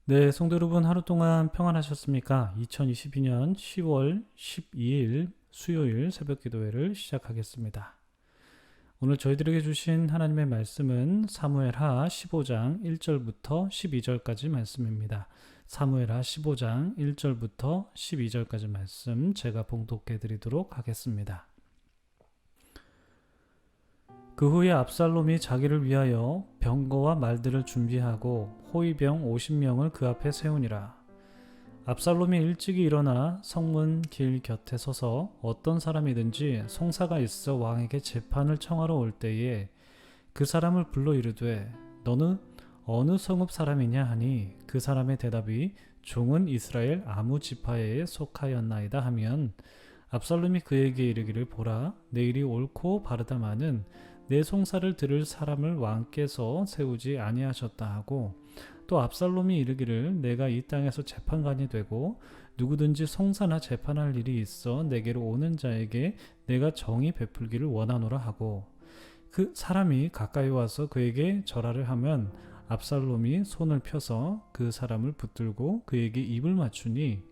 네, 성도 여러분 하루 동안 평안하셨습니까? 2022년 10월 12일 수요일 새벽 기도회를 시작하겠습니다. 오늘 저희들에게 주신 하나님의 말씀은 사무엘하 15장 1절부터 12절까지 말씀입니다. 사무엘하 15장 1절부터 12절까지 말씀 제가 봉독해 드리도록 하겠습니다. 그 후에 압살롬이 자기를 위하여 병거와 말들을 준비하고 호위병 50명을 그 앞에 세우니라. 압살롬이 일찍이 일어나 성문 길 곁에 서서 어떤 사람이든지 송사가 있어 왕에게 재판을 청하러 올 때에 그 사람을 불러 이르되 너는 어느 성읍 사람이냐 하니 그 사람의 대답이 종은 이스라엘 아무 지파에 속하였나이다 하면 압살롬이 그에게 이르기를 보라 내 일이 옳고 바르다마는 내 송사를 들을 사람을 왕께서 세우지 아니하셨다 하고 또 압살롬이 이르기를 내가 이 땅에서 재판관이 되고 누구든지 송사나 재판할 일이 있어 내게로 오는 자에게 내가 정의 베풀기를 원하노라 하고 그 사람이 가까이 와서 그에게 절하를 하면 압살롬이 손을 펴서 그 사람을 붙들고 그에게 입을 맞추니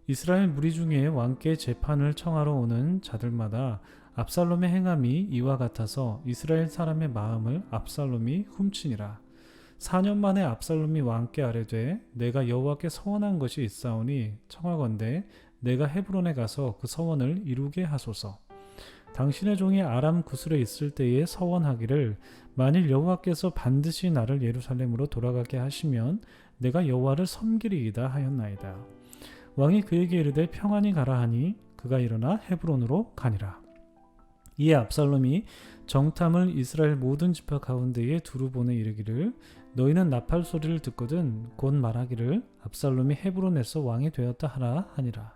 이스라엘 무리 중에 왕께 재판을 청하러 오는 자들마다 압살롬의 행함이 이와 같아서 이스라엘 사람의 마음을 압살롬이 훔치니라. 4년 만에 압살롬이 왕께 아뢰되 내가 여호와께 서원한 것이 있사오니 청하건대 내가 헤브론에 가서 그 서원을 이루게 하소서. 당신의 종이 아람 구슬에 있을 때에 서원하기를 만일 여호와께서 반드시 나를 예루살렘으로 돌아가게 하시면 내가 여호와를 섬기리이다 하였나이다. 왕이 그에게 이르되 평안히 가라 하니 그가 일어나 헤브론으로 가니라. 이에 압살롬이 정탐을 이스라엘 모든 지파 가운데에 두루 보내 이르기를 너희는 나팔 소리를 듣거든 곧 말하기를 압살롬이 헤브론에서 왕이 되었다 하라 하니라.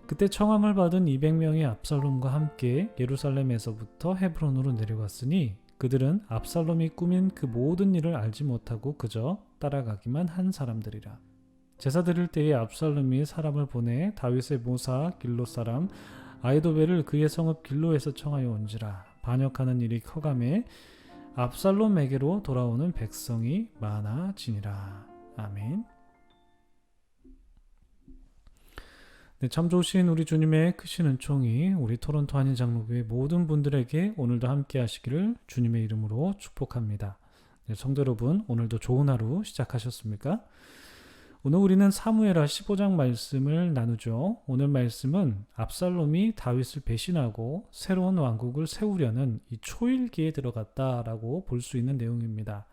그때 청함을 받은 200명이 압살롬과 함께 예루살렘에서부터 헤브론으로 내려갔으니 그들은 압살롬이 꾸민 그 모든 일을 알지 못하고 그저 따라가기만 한 사람들이라. 제사 드릴 때에 압살롬이 사람을 보내 다윗의 모사 길로 사람 아이도벨을 그의 성읍 길로에서 청하여 온지라. 반역하는 일이 커가매 압살롬에게로 돌아오는 백성이 많아지니라. 아멘. 네, 참 좋으신 우리 주님의 크신 은총이 우리 토론토 한인장로교회 모든 분들에게 오늘도 함께 하시기를 주님의 이름으로 축복합니다. 네, 성도 여러분 오늘도 좋은 하루 시작하셨습니까? 오늘 우리는 사무엘하 15장 말씀을 나누죠. 오늘 말씀은 압살롬이 다윗을 배신하고 새로운 왕국을 세우려는 이 초일기에 들어갔다라고 볼 수 있는 내용입니다.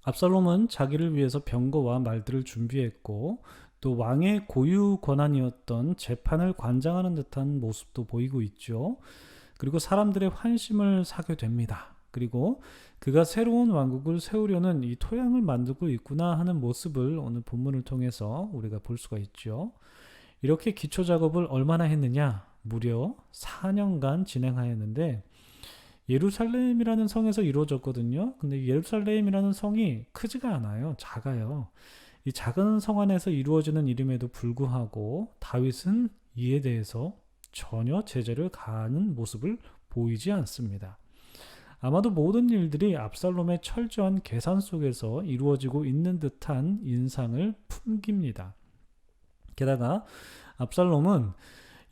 압살롬은 자기를 위해서 병거와 말들을 준비했고 또 왕의 고유 권한이었던 재판을 관장하는 듯한 모습도 보이고 있죠. 그리고 사람들의 환심을 사게 됩니다. 그리고 그가 새로운 왕국을 세우려는 이 토양을 만들고 있구나 하는 모습을 오늘 본문을 통해서 우리가 볼 수가 있죠. 이렇게 기초 작업을 얼마나 했느냐? 무려 4년간 진행하였는데 예루살렘이라는 성에서 이루어졌거든요. 근데 예루살렘이라는 성이 크지가 않아요. 작아요. 이 작은 성 안에서 이루어지는 일임에도 불구하고 다윗은 이에 대해서 전혀 제재를 가하는 모습을 보이지 않습니다. 아마도 모든 일들이 압살롬의 철저한 계산 속에서 이루어지고 있는 듯한 인상을 풍깁니다. 게다가 압살롬은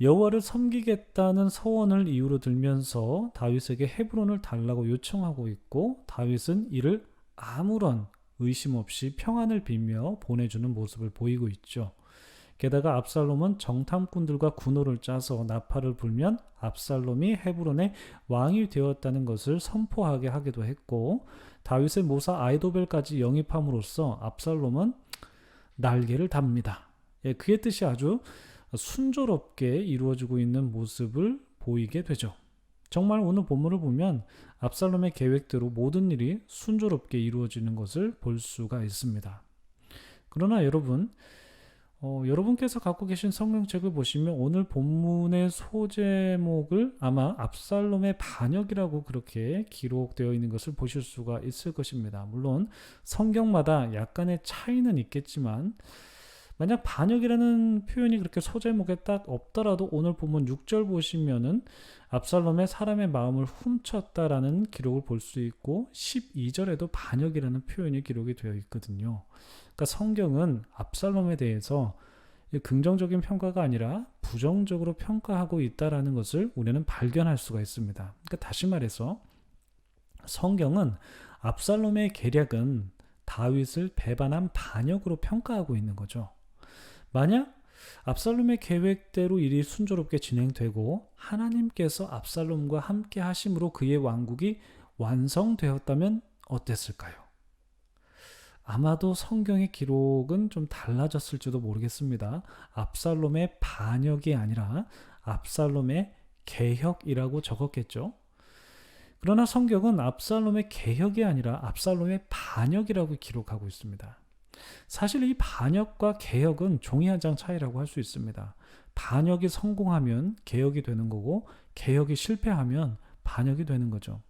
여호와를 섬기겠다는 서원을 이유로 들면서 다윗에게 헤브론을 달라고 요청하고 있고 다윗은 이를 아무런 의심 없이 평안을 빌며 보내주는 모습을 보이고 있죠. 게다가 압살롬은 정탐꾼들과 군호를 짜서 나팔을 불면 압살롬이 헤브론의 왕이 되었다는 것을 선포하게 하기도 했고 다윗의 모사 아이도벨까지 영입함으로써 압살롬은 날개를 답니다. 그의 뜻이 아주 순조롭게 이루어지고 있는 모습을 보이게 되죠. 정말 오늘 본문을 보면 압살롬의 계획대로 모든 일이 순조롭게 이루어지는 것을 볼 수가 있습니다. 그러나 여러분께서 갖고 계신 성경책을 보시면 오늘 본문의 소제목을 아마 압살롬의 반역이라고 그렇게 기록되어 있는 것을 보실 수가 있을 것입니다. 물론 성경마다 약간의 차이는 있겠지만 만약 반역이라는 표현이 그렇게 소제목에 딱 없더라도 오늘 본문 6절 보시면은 압살롬의 사람의 마음을 훔쳤다라는 기록을 볼 수 있고 12절에도 반역이라는 표현이 기록이 되어 있거든요. 그러니까 성경은 압살롬에 대해서 긍정적인 평가가 아니라 부정적으로 평가하고 있다라는 것을 우리는 발견할 수가 있습니다. 그러니까 다시 말해서 성경은 압살롬의 계략은 다윗을 배반한 반역으로 평가하고 있는 거죠. 만약 압살롬의 계획대로 일이 순조롭게 진행되고 하나님께서 압살롬과 함께 하심으로 그의 왕국이 완성되었다면 어땠을까요? 아마도 성경의 기록은 좀 달라졌을지도 모르겠습니다. 압살롬의 반역이 아니라 압살롬의 개혁이라고 적었겠죠. 그러나 성경은 압살롬의 개혁이 아니라 압살롬의 반역이라고 기록하고 있습니다. 사실 이 반역과 개혁은 종이 한 장 차이라고 할 수 있습니다. 반역이 성공하면 개혁이 되는 거고 개혁이 실패하면 반역이 되는 거죠.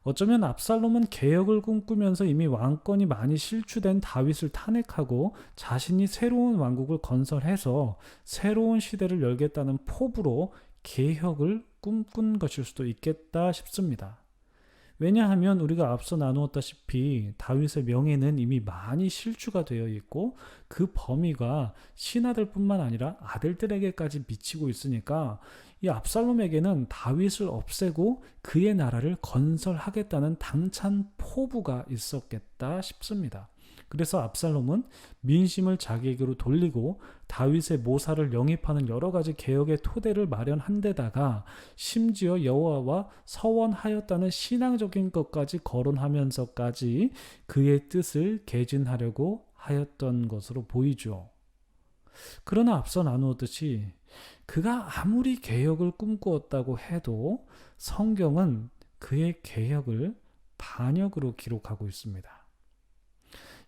어쩌면 압살롬은 개혁을 꿈꾸면서 이미 왕권이 많이 실추된 다윗을 탄핵하고 자신이 새로운 왕국을 건설해서 새로운 시대를 열겠다는 포부로 개혁을 꿈꾼 것일 수도 있겠다 싶습니다. 왜냐하면 우리가 앞서 나누었다시피 다윗의 명예는 이미 많이 실추가 되어 있고 그 범위가 신하들뿐만 아니라 아들들에게까지 미치고 있으니까 이 압살롬에게는 다윗을 없애고 그의 나라를 건설하겠다는 당찬 포부가 있었겠다 싶습니다. 그래서 압살롬은 민심을 자기에게로 돌리고 다윗의 모사를 영입하는 여러 가지 개혁의 토대를 마련한 데다가 심지어 여호와와 서원하였다는 신앙적인 것까지 거론하면서까지 그의 뜻을 개진하려고 하였던 것으로 보이죠. 그러나 앞서 나누었듯이 그가 아무리 개혁을 꿈꾸었다고 해도 성경은 그의 개혁을 반역으로 기록하고 있습니다.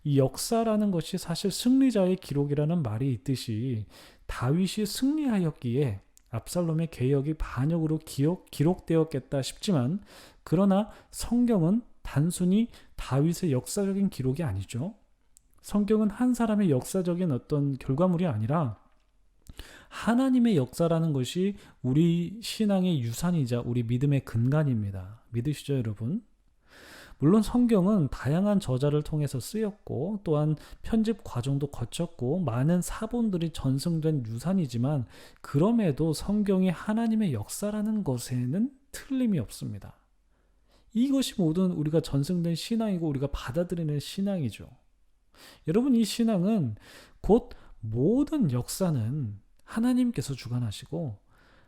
이 역사라는 것이 사실 승리자의 기록이라는 말이 있듯이 다윗이 승리하였기에 압살롬의 개혁이 반역으로 기록되었겠다 싶지만 그러나 성경은 단순히 다윗의 역사적인 기록이 아니죠. 성경은 한 사람의 역사적인 어떤 결과물이 아니라 하나님의 역사라는 것이 우리 신앙의 유산이자 우리 믿음의 근간입니다. 믿으시죠, 여러분? 물론 성경은 다양한 저자를 통해서 쓰였고 또한 편집 과정도 거쳤고 많은 사본들이 전승된 유산이지만 그럼에도 성경이 하나님의 역사라는 것에는 틀림이 없습니다. 이것이 모든 우리가 전승된 신앙이고 우리가 받아들이는 신앙이죠. 여러분, 이 신앙은 곧 모든 역사는 하나님께서 주관하시고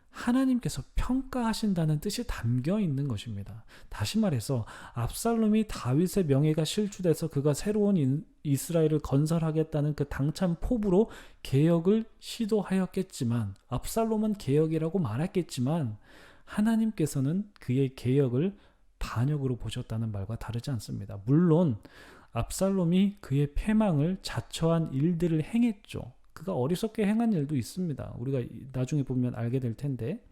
하나님께서 평가하신다는 뜻이 담겨 있는 것입니다. 다시 말해서 압살롬이 다윗의 명예가 실추돼서 그가 새로운 이스라엘을 건설하겠다는 그 당찬 포부로 개혁을 시도하였겠지만 압살롬은 개혁이라고 말했겠지만 하나님께서는 그의 개혁을 반역으로 보셨다는 말과 다르지 않습니다. 물론 압살롬이 그의 패망을 자처한 일들을 행했죠. 그가 어리석게 행한 일도 있습니다. 우리가 나중에 보면 알게 될 텐데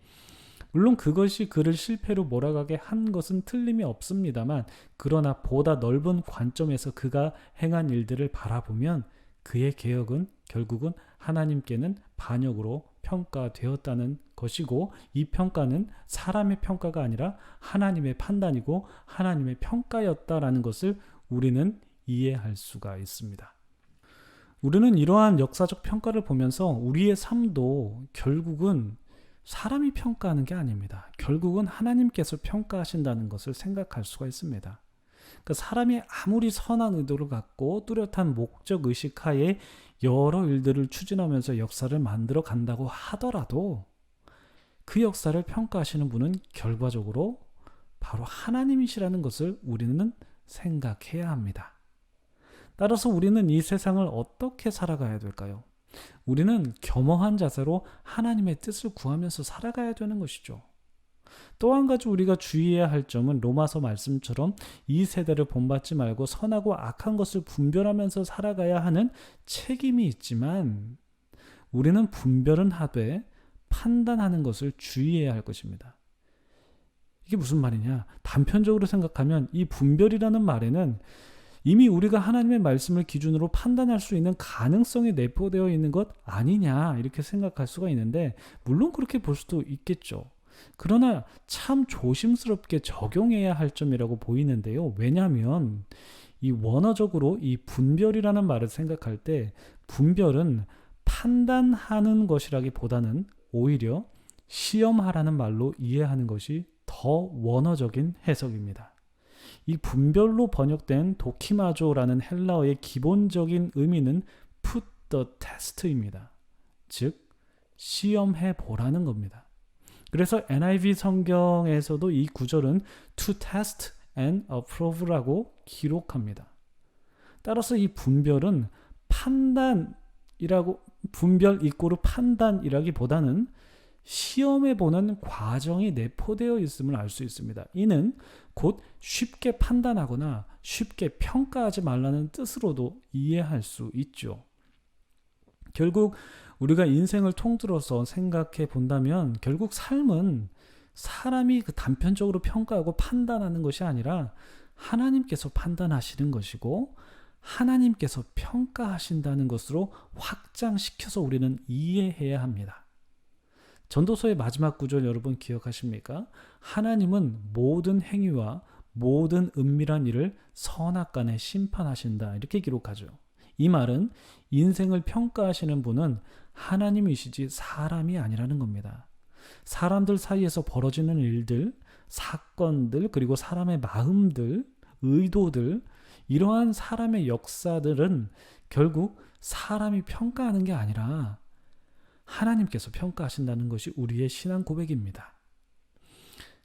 물론 그것이 그를 실패로 몰아가게 한 것은 틀림이 없습니다만 그러나 보다 넓은 관점에서 그가 행한 일들을 바라보면 그의 개혁은 결국은 하나님께는 반역으로 평가되었다는 것이고 이 평가는 사람의 평가가 아니라 하나님의 판단이고 하나님의 평가였다라는 것을 우리는 이해할 수가 있습니다. 우리는 이러한 역사적 평가를 보면서 우리의 삶도 결국은 사람이 평가하는 게 아닙니다. 결국은 하나님께서 평가하신다는 것을 생각할 수가 있습니다. 그러니까 사람이 아무리 선한 의도를 갖고 뚜렷한 목적 의식하에 여러 일들을 추진하면서 역사를 만들어 간다고 하더라도 그 역사를 평가하시는 분은 결과적으로 바로 하나님이시라는 것을 우리는 생각해야 합니다. 따라서 우리는 이 세상을 어떻게 살아가야 될까요? 우리는 겸허한 자세로 하나님의 뜻을 구하면서 살아가야 되는 것이죠. 또 한 가지 우리가 주의해야 할 점은 로마서 말씀처럼 이 세대를 본받지 말고 선하고 악한 것을 분별하면서 살아가야 하는 책임이 있지만 우리는 분별은 하되 판단하는 것을 주의해야 할 것입니다. 이게 무슨 말이냐? 단편적으로 생각하면 이 분별이라는 말에는 이미 우리가 하나님의 말씀을 기준으로 판단할 수 있는 가능성이 내포되어 있는 것 아니냐 이렇게 생각할 수가 있는데 물론 그렇게 볼 수도 있겠죠. 그러나 참 조심스럽게 적용해야 할 점이라고 보이는데요. 왜냐하면 이 원어적으로 이 분별이라는 말을 생각할 때 분별은 판단하는 것이라기보다는 오히려 시험하라는 말로 이해하는 것이 더 원어적인 해석입니다. 이 분별로 번역된 도키마조라는 헬라어의 기본적인 의미는 put the test입니다. 즉 시험해 보라는 겁니다. 그래서 NIV 성경에서도 이 구절은 to test and approve라고 기록합니다. 따라서 이 분별은 분별 이꼬르 판단이라기보다는 시험해 보는 과정이 내포되어 있음을 알 수 있습니다. 이는 곧 쉽게 판단하거나 쉽게 평가하지 말라는 뜻으로도 이해할 수 있죠. 결국 우리가 인생을 통틀어서 생각해 본다면 결국 삶은 사람이 단편적으로 평가하고 판단하는 것이 아니라 하나님께서 판단하시는 것이고 하나님께서 평가하신다는 것으로 확장시켜서 우리는 이해해야 합니다. 전도서의 마지막 구절 여러분 기억하십니까? 하나님은 모든 행위와 모든 은밀한 일을 선악간에 심판하신다 이렇게 기록하죠. 이 말은 인생을 평가하시는 분은 하나님이시지 사람이 아니라는 겁니다. 사람들 사이에서 벌어지는 일들, 사건들, 그리고 사람의 마음들, 의도들, 이러한 사람의 역사들은 결국 사람이 평가하는 게 아니라 하나님께서 평가하신다는 것이 우리의 신앙 고백입니다.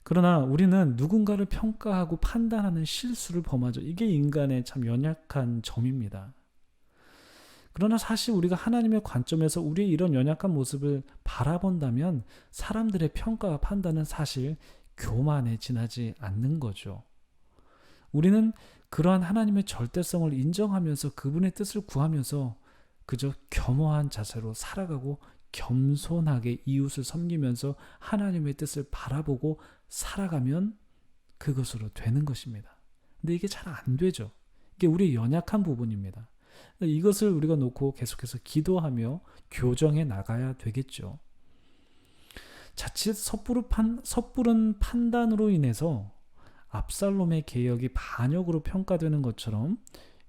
그러나 우리는 누군가를 평가하고 판단하는 실수를 범하죠. 이게 인간의 참 연약한 점입니다. 그러나 사실 우리가 하나님의 관점에서 우리의 이런 연약한 모습을 바라본다면 사람들의 평가와 판단은 사실 교만에 지나지 않는 거죠. 우리는 그러한 하나님의 절대성을 인정하면서 그분의 뜻을 구하면서 그저 겸허한 자세로 살아가고 겸손하게 이웃을 섬기면서 하나님의 뜻을 바라보고 살아가면 그것으로 되는 것입니다. 근데 이게 잘 안 되죠. 이게 우리의 연약한 부분입니다. 이것을 우리가 놓고 계속해서 기도하며 교정해 나가야 되겠죠. 자칫 섣부른 판단으로 인해서 압살롬의 개혁이 반역으로 평가되는 것처럼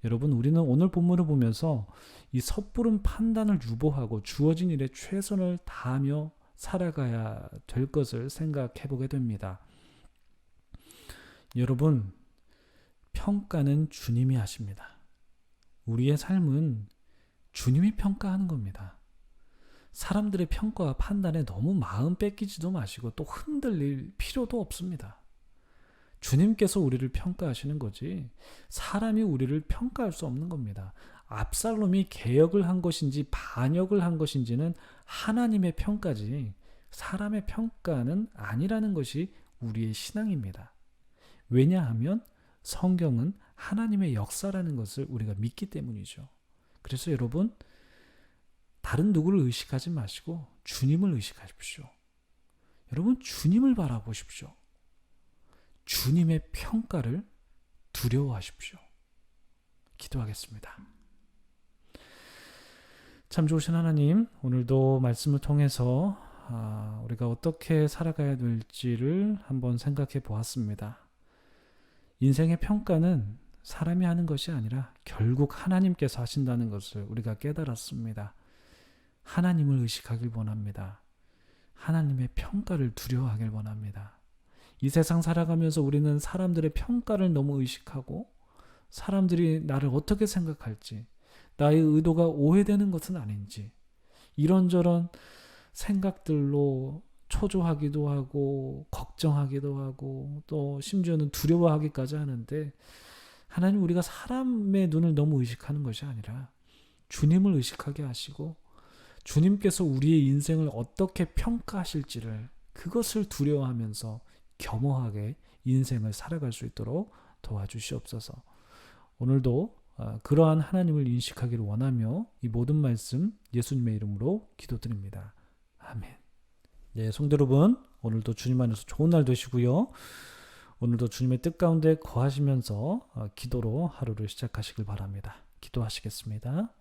여러분 우리는 오늘 본문을 보면서 이 섣부른 판단을 유보하고 주어진 일에 최선을 다하며 살아가야 될 것을 생각해 보게 됩니다. 여러분, 평가는 주님이 하십니다. 우리의 삶은 주님이 평가하는 겁니다. 사람들의 평가와 판단에 너무 마음 뺏기지도 마시고 또 흔들릴 필요도 없습니다. 주님께서 우리를 평가하시는 거지 사람이 우리를 평가할 수 없는 겁니다. 압살롬이 개혁을 한 것인지 반역을 한 것인지는 하나님의 평가지 사람의 평가는 아니라는 것이 우리의 신앙입니다. 왜냐하면 성경은 하나님의 역사라는 것을 우리가 믿기 때문이죠. 그래서 여러분 다른 누구를 의식하지 마시고 주님을 의식하십시오. 여러분 주님을 바라보십시오. 주님의 평가를 두려워하십시오. 기도하겠습니다. 참 좋으신 하나님, 오늘도 말씀을 통해서 우리가 어떻게 살아가야 될지를 한번 생각해 보았습니다. 인생의 평가는 사람이 하는 것이 아니라 결국 하나님께서 하신다는 것을 우리가 깨달았습니다. 하나님을 의식하길 원합니다. 하나님의 평가를 두려워하길 원합니다. 이 세상 살아가면서 우리는 사람들의 평가를 너무 의식하고 사람들이 나를 어떻게 생각할지 나의 의도가 오해되는 것은 아닌지 이런저런 생각들로 초조하기도 하고 걱정하기도 하고 또 심지어는 두려워하기까지 하는데 하나님 우리가 사람의 눈을 너무 의식하는 것이 아니라 주님을 의식하게 하시고 주님께서 우리의 인생을 어떻게 평가하실지를 그것을 두려워하면서 겸허하게 인생을 살아갈 수 있도록 도와주시옵소서. 오늘도 그러한 하나님을 인식하기를 원하며 이 모든 말씀 예수님의 이름으로 기도드립니다. 아멘. 네, 성도 여러분, 오늘도 주님 안에서 좋은 날 되시고요. 오늘도 주님의 뜻 가운데 거하시면서 기도로 하루를 시작하시길 바랍니다. 기도하시겠습니다.